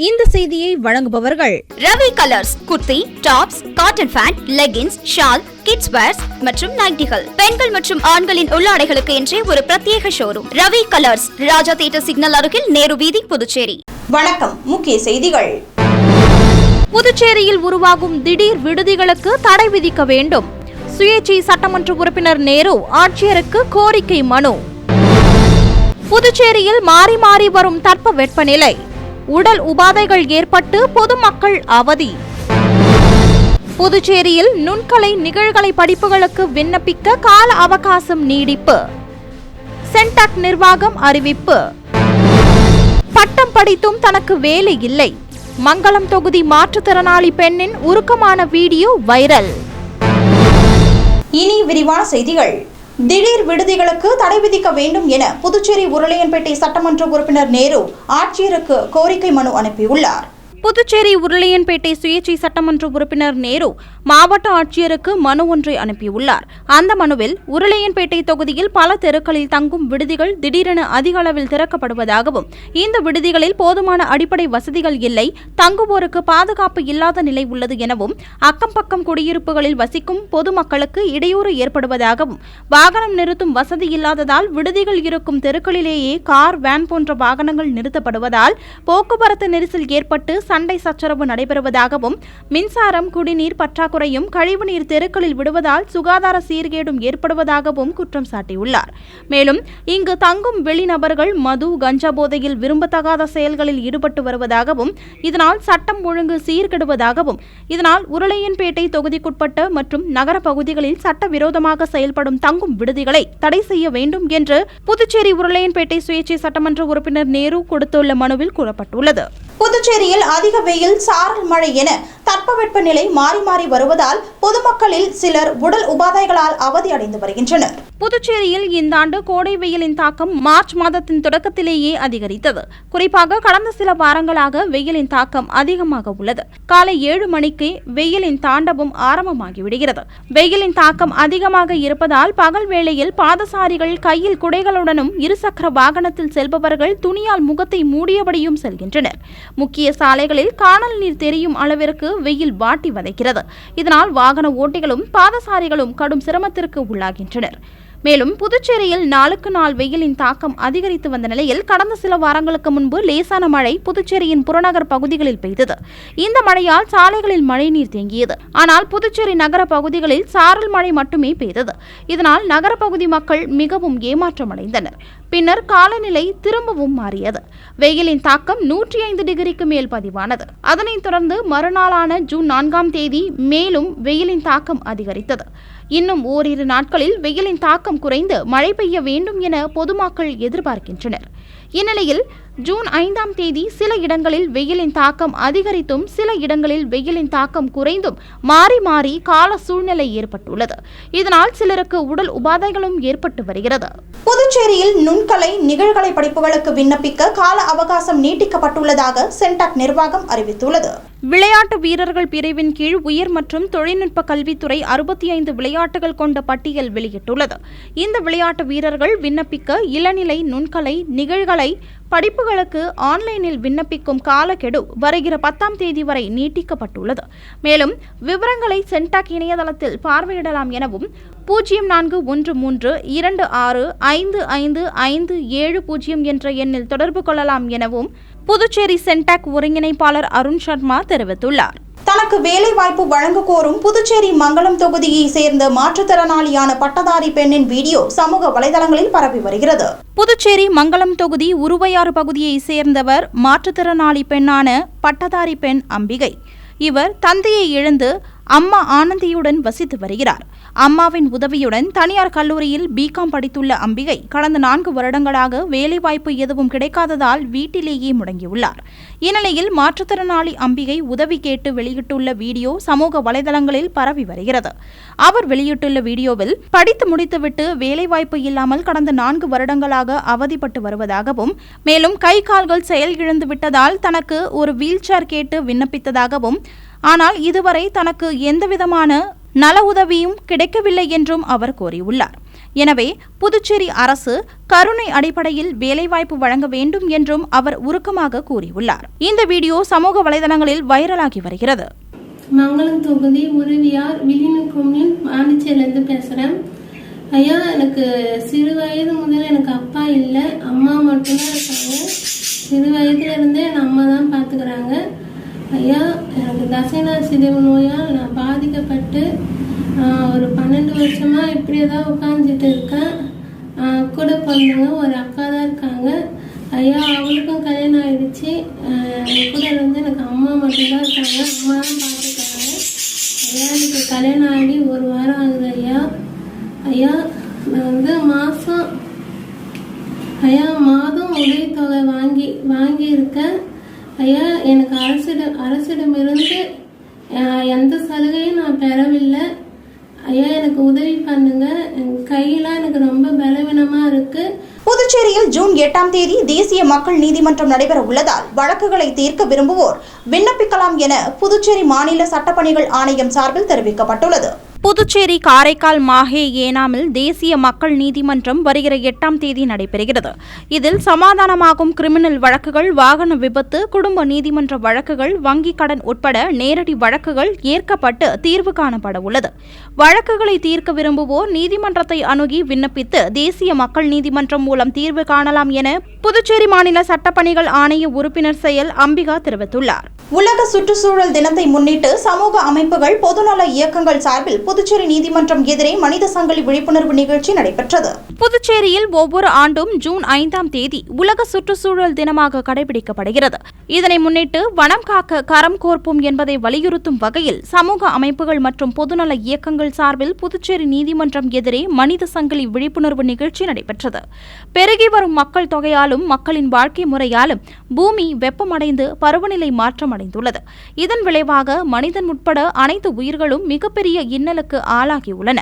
இந்த செய்தியை வழங்குபவர்கள் Ravi colours. Kurti, tops, cotton pant, leggings, shawl, kids wears மற்றும் நைட்டிகள், பெண்கள் மற்றும் ஆண்களின் உள்ளாடைகளுக்கு என்றே ஒரு பிரத்யேக showroom. Ravi colours, Raja theatre signal அருகில், நேரு வீதி, புதுச்சேரி. வணக்கம். முக்கிய செய்திகள். புதுச்சேரியில் உருவாகும் திடீர் விடுதிகளுக்கு தடை விதிக்க வேண்டும். சுயேட்சை சட்டமன்ற உறுப்பினர் நேரு ஆட்சியருக்கு கோரிக்கை மனு. புதுச்சேரியில் மாறி மாறி வரும் தட்பவெப்பநிலை, உடல் உபாதைகள் ஏற்பட்டு பொதுமக்கள் அவதி. புதுச்சேரியில் நுண்கலை நிகழ்கலை படிப்புகளுக்கு விண்ணப்பிக்க கால அவகாசம் நீடிப்பு. சென்டாக் நிர்வாகம் அறிவிப்பு. பட்டம் படித்தும் தனக்கு வேலை இல்லை. மங்களம் தொகுதி மாற்றுத்திறனாளி பெண்ணின் உருக்கமான வீடியோ வைரல். இனி விரிவான செய்திகள். திடீர் விடுதிகளுக்கு தடை விதிக்க வேண்டும் என புதுச்சேரி உருளையன்பேட்டை சட்டமன்ற உறுப்பினர் நேரு ஆட்சியருக்கு கோரிக்கை மனு அனுப்பியுள்ளார். புதுச்சேரி உருளையன்பேட்டை சுயேட்சை சட்டமன்ற உறுப்பினர் நேரு மாவட்ட ஆட்சியருக்கு மனு ஒன்றை அனுப்பியுள்ளார். அந்த மனுவில் உருளையன்பேட்டை தொகுதியில் பல தெருக்களில் தங்கும் விடுதிகள் திடீரென அதிக அளவில் திறக்கப்படுவதாகவும், இந்த விடுதிகளில் போதுமான அடிப்படை வசதிகள் இல்லை, தங்குவோருக்கு பாதுகாப்பு இல்லாத நிலை உள்ளது எனவும், அக்கம் பக்கம் குடியிருப்புகளில் வசிக்கும் பொதுமக்களுக்கு இடையூறு ஏற்படுவதாகவும், வாகனம் நிறுத்தும் வசதி இல்லாததால் விடுதிகள் இருக்கும் தெருக்களிலேயே கார், வேன் போன்ற வாகனங்கள் நிறுத்தப்படுவதால் போக்குவரத்து நெரிசல் ஏற்பட்டு சண்டை சச்சரவு நடைபெறுவதாகவும், மின்சாரம், குடிநீர் பற்றாக்குறையும், கழிவுநீர் தெருக்களில் விடுவதால் சுகாதார சீர்கேடும் ஏற்படுவதாகவும் குற்றம் சாட்டியுள்ளார். மேலும் இங்கு தங்கும் வெளிநபர்கள் மது, கஞ்சா போதையில் விரும்பத்தகாத செயல்களில் ஈடுபட்டு வருவதாகவும், இதனால் சட்டம் ஒழுங்கு சீர்கெடுவதாகவும், இதனால் உருளையன்பேட்டை தொகுதிக்குட்பட்ட மற்றும் நகர பகுதிகளில் சட்டவிரோதமாக செயல்படும் தங்கும் விடுதிகளை தடை செய்ய வேண்டும் என்று புதுச்சேரி உருளையன்பேட்டை சுயேட்சை சட்டமன்ற உறுப்பினர் நேரு கொடுத்துள்ள மனுவில் கூறப்பட்டுள்ளது. புதுச்சேரியில் அதிக வெயில், சாரல் மழை என தட்பவெப்பநிலை மாறி மாறி வருவதால் பொதுமக்களில் சிலர் உடல் உபாதைகளால் அவதி அடைந்து வருகின்றனர். புதுச்சேரியில் இந்த ஆண்டு கோடை வெயிலின் தாக்கம் மார்ச் மாதத்தின் தொடக்கத்திலேயே அதிகரித்தது. குறிப்பாக கடந்த சில வாரங்களாக வெயிலின் தாக்கம் அதிகமாக உள்ளது. காலை 7 மணிக்கு வெயிலின் தாண்டவம் ஆரம்பமாகிவிடுகிறது. வெயிலின் தாக்கம் அதிகமாக இருப்பதால் பகல் வேளையில் பாதசாரிகள் கையில் குடைகளுடனும் இருசக்கர வாகனத்தில் செல்பவர்கள் துணியால் முகத்தை மூடியபடியும் செல்கின்றனர். முக்கிய சாலைகளில் காணல் நீர் தெரியும் அளவிற்கு வெயில் வாட்டி வதைக்கிறது. இதனால் வாகன ஓட்டிகளும் பாதசாரிகளும் கடும் சிரமத்திற்கு உள்ளாகின்றனர். மேலும் புதுச்சேரியில் நாளுக்கு நாள் வெயிலின் தாக்கம் அதிகரித்து வந்த நிலையில் கடந்த சில வாரங்களுக்கு முன்பு லேசான மழை புதுச்சேரியின் புறநகர் பகுதிகளில் பெய்தது. இந்த மழையால் சாலைகளில் மழைநீர் தேங்கியது. ஆனால் புதுச்சேரி நகர பகுதிகளில் சாரல் மழை மட்டுமே பெய்தது. இதனால் நகர பகுதி மக்கள் மிகவும் ஏமாற்றமடைந்தனர். பின்னர் காலநிலை திரும்பவும் மாறியது. வெயிலின் தாக்கம் 105 டிகிரிக்கு மேல் பதிவானது. அதனைத் தொடர்ந்து மறுநாளான ஜூன் 4ஆம் தேதி மேலும் வெயிலின் தாக்கம் அதிகரித்தது. இன்னும் ஓரிரு நாட்களில் வெயிலின் தாக்கம் குறைந்து மழை பெய்ய வேண்டும் என பொதுமக்கள் எதிர்பார்க்கின்றனர். இந்நிலையில் ஜூன் 5ஆம் தேதி சில இடங்களில் வெயிலின் தாக்கம் அதிகரித்தும் சில இடங்களில் வெயிலின் தாக்கம் குறைந்தும் மாறி மாறி கால சூழ்நிலை ஏற்பட்டுள்ளது. இதனால் சிலருக்கு உடல் உபாதைகளும் ஏற்பட்டு வருகிறது. புதுச்சேரியில் நுண்கலை நிகழ்கலை படிப்புகளுக்கு விண்ணப்பிக்க கால அவகாசம் நீட்டிக்கப்பட்டுள்ளதாக சென்டாக் நிர்வாகம் அறிவித்துள்ளது. விளையாட்டு வீரர்கள் பிரிவின் கீழ் உயர் மற்றும் தொழில்நுட்ப கல்வித்துறை 65 விளையாட்டுகள் கொண்ட பட்டியல் வெளியிட்டுள்ளது. இந்த விளையாட்டு வீரர்கள் விண்ணப்பிக்க இளநிலை, நுண்கலை, நிகழ்கலை படிப்புகளுக்கு ஆன்லைனில் விண்ணப்பிக்கும் காலக்கெடு வருகிற 10ஆம் தேதி வரை நீட்டிக்கப்பட்டுள்ளது. மேலும் விவரங்களை சென்டாக் இணையதளத்தில் பார்வையிடலாம் எனவும் 041326555570 என்ற எண்ணில் தொடர்பு கொள்ளலாம் எனவும் புதுச்சேரி சென்டாக் ஒருங்கிணைப்பாளர் அருண் சர்மா தெரிவித்துள்ளார். தனக்கு வேலை வாய்ப்பு வழங்க கோரும் புதுச்சேரி மங்களம் தொகுதியை சேர்ந்த மாற்றுத்திறனாளியான பட்டதாரி பெண்ணின் வீடியோ சமூக வலைதளங்களில் பரவி வருகிறது. புதுச்சேரி மங்களம் தொகுதி உருவையாறு பகுதியை சேர்ந்தவர் மாற்றுத்திறனாளி பெண்ணான பட்டதாரி பெண் அம்பிகை. இவர் தந்தையை இழந்து அம்மா ஆனந்தியுடன் வசித்து வருகிறார். அம்மாவின் உதவியுடன் தனியார் கல்லூரியில் பிகாம் படித்துள்ள அம்பிகை கடந்த 4 வருடங்களாக வேலைவாய்ப்பு எதுவும் கிடைக்காததால் வீட்டிலேயே முடங்கியுள்ளார். இந்நிலையில் மாற்றுத்திறனாளி அம்பிகை உதவி கேட்டு வெளியிட்டுள்ள வீடியோ சமூக வலைதளங்களில் பரவி வருகிறது. அவர் வெளியிட்டுள்ள வீடியோவில் படித்து முடித்துவிட்டு வேலைவாய்ப்பு இல்லாமல் கடந்த 4 வருடங்களாக அவதிப்பட்டு வருவதாகவும், மேலும் கை கால்கள் செயல் இழந்து விட்டதால் தனக்கு ஒரு வீல் சேர் கேட்டு விண்ணப்பித்ததாகவும், ஆனால் இதுவரை தனக்கு எந்தவிதமான நல உதவியும் கிடைக்கவில்லை என்றும் அவர் கூறியுள்ளார். எனவே புதுச்சேரி அரசு கருணை அடிப்படையில் வேலைவாய்ப்பு வழங்க வேண்டும் என்றும் அவர் உருக்கமாக கூறியுள்ளார். இந்த வீடியோ சமூக வலைதளங்களில் வைரலாகி வருகிறது. மங்களம் தொகுதி உதவியார் வில்லியனூர் பாண்டிச்சேரியிலேருந்து பேசுகிறேன். ஐயா, எனக்கு சிறு வயது முதல் எனக்கு அப்பா இல்லை, அம்மா மட்டும்தான் இருக்காங்க. சிறு வயதுலேருந்தே என் அம்மா தான் பார்த்துக்கிறாங்க. ஐயா, எனக்கு தசைநார் சிதைவு நோயால் நான் பாதிக்கப்பட்டு ஒரு 12 வருஷமாக இப்படியே தான் உட்காந்துட்டு இருக்கேன். கூட பிறந்தவங்க ஒரு அக்கா தான் இருக்காங்க. ஐயா, அவளுக்கும் கல்யாணம் ஆகிடுச்சு. கூட இருந்து எனக்கு அம்மா மட்டும்தான் இருக்காங்க. அம்மா தான் பார்த்துருக்காங்க. ஐயா, எனக்கு கல்யாணம் ஆகி 1 வாரம் ஆகுது. ஐயா, நான் மாதம் உதவித்தொகை வாங்கியிருக்கேன். ஐயா, எனக்கு அரசிடமிருந்து எந்த சலுகையும் நான் பெறவில்லை. ஐயா, எனக்கு உதவி பண்ணுங்க. கையெல்லாம் எனக்கு ரொம்ப பலவீனமாக இருக்கு. புதுச்சேரியில் ஜூன் 8ஆம் தேதி தேசிய மக்கள் நீதிமன்றம் நடைபெற உள்ளதால் வழக்குகளை தீர்க்க விரும்புவோர் விண்ணப்பிக்கலாம் என புதுச்சேரி மாநில சட்டப்பணிகள் ஆணையம் சார்பில் தெரிவிக்கப்பட்டுள்ளது. புதுச்சேரி, காரைக்கால், மாஹே, ஏனாமில் தேசிய மக்கள் நீதிமன்றம் வருகிற 8ஆம் தேதி நடைபெறுகிறது. இதில் சமாதானமாகும் கிரிமினல் வழக்குகள், வாகன விபத்து, குடும்ப நீதிமன்ற வழக்குகள், வங்கிக் கடன் உட்பட நேரடி வழக்குகள் ஏற்கப்பட்டு தீர்வு காணப்பட உள்ளது. வழக்குகளை தீர்க்க விரும்புவோர் நீதிமன்றத்தை அணுகி விண்ணப்பித்து தேசிய மக்கள் நீதிமன்றம் மூலம் தீர்வு காணலாம் என புதுச்சேரி மாநில சட்டப்பணிகள் ஆணைய உறுப்பினர் செயல் அம்பிகா தெரிவித்துள்ளார். உலக சுற்றுச்சூழல் தினத்தை முன்னிட்டு சமூக அமைப்புகள், பொதுநல இயக்கங்கள் சார்பில் புதுச்சேரி நீதிமன்றம் எதிரே மனித சங்கிலி விழிப்புணர்வு நிகழ்ச்சி நடைபெற்றது. புதுச்சேரியில் ஒவ்வொரு ஆண்டும் ஜூன் 5ஆம் தேதி உலக சுற்றுச்சூழல் தினமாக கடைபிடிக்கப்படுகிறது. இதனை முன்னிட்டு வனம் காக்க கரம் கோர்ப்போம் என்பதை வலியுறுத்தும் வகையில் சமூக அமைப்புகள் மற்றும் பொதுநல இயக்கங்கள் சார்பில் புதுச்சேரி நீதிமன்றம் எதிரே மனித சங்கிலி விழிப்புணர்வு நிகழ்ச்சி நடைபெற்றது. பெருகி வரும் மக்கள் தொகையாலும் மக்களின் வாழ்க்கை முறையாலும் பூமி வெப்பமடைந்து பருவநிலை மாற்றமடைந்துள்ளது. இதன் விளைவாக மனிதன் உட்பட அனைத்து உயிர்களும் மிகப்பெரிய இன்னலுக்கு ஆளாகியுள்ளன.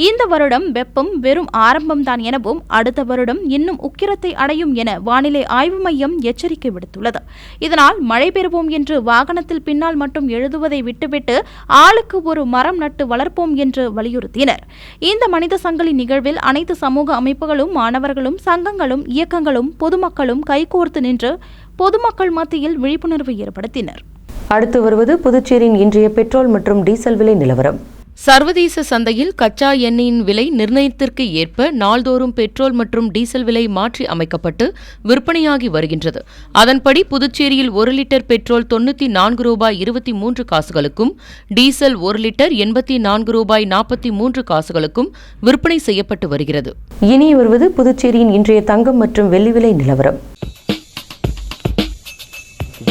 இந்த வருடம் வெப்பம் வெறும் ஆரம்பம்தான் எனவும் அடுத்த வருடம் இன்னும் உக்கிரத்தை அடையும் என வானிலை ஆய்வு மையம் எச்சரிக்கை விடுத்துள்ளது. இதனால் மழை பெறுவோம் என்று வாகனத்தில் பின்னால் மட்டும் எழுதுவதை விட்டுவிட்டு ஆளுக்கு ஒரு மரம் நட்டு வளர்ப்போம் என்று வலியுறுத்தினர். இந்த மனித சங்கிலி நிகழ்வில் அனைத்து சமூக அமைப்புகளும், மாணவர்களும், சங்கங்களும், இயக்கங்களும், பொதுமக்களும் கைகோர்த்து நின்று பொதுமக்கள் மத்தியில் விழிப்புணர்வு ஏற்படுத்தினர். அடுத்து வருவது புதுச்சேரியின் இன்றைய பெட்ரோல் மற்றும் டீசல் விலை நிலவரம். சர்வதேச சந்தையில் கச்சா எண்ணெயின் விலை நிர்ணயத்திற்கு ஏற்ப நாள்தோறும் பெட்ரோல் மற்றும் டீசல் விலை மாற்றி அமைக்கப்பட்டு விற்பனையாகி வருகின்றது. அதன்படி புதுச்சேரியில் 1 லிட்டர் பெட்ரோல் 94 ரூபாய் 23 காசுகளுக்கும், டீசல் 1 லிட்டர் 84 ரூபாய் 43 காசுகளுக்கும் விற்பனை செய்யப்பட்டு வருகிறது. இனி வருவது புதுச்சேரியின் இன்றைய தங்கம் மற்றும் வெள்ளி விலை நிலவரம்.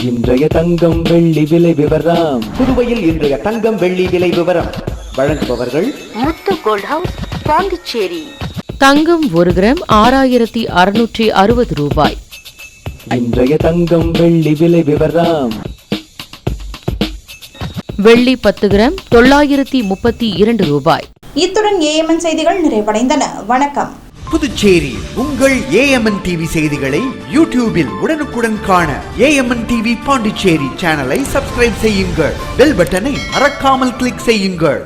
இன்றைய தங்கம் வெள்ளி விலை விவரம். புதுவையில் இன்றைய தங்கம் வெள்ளி விலை விவரம் வழங்குபவர்கள் முத்து கோல்ட் ஹவுஸ், பாண்டிச்சேரி. தங்கம் 1 கிராம் 6660 ரூபாய். இன்றைய தங்கம் வெள்ளி விலை விவரம். வெள்ளி 10 கிராம் 932 ரூபாய். இத்துடன் ஏஎம்என் செய்திகள் நிறைவடைந்தன. வணக்கம். புதுச்சேரி உங்கள் ஏஎம்என் டிவி செய்திகளை யூடியூபில் உடனுக்குடன் காண ஏஎம்என் டிவி பாண்டிச்சேரி சேனலை சப்ஸ்கிரைப் செய்யுங்கள். பெல் பட்டனை மறக்காமல் கிளிக் செய்யுங்கள்.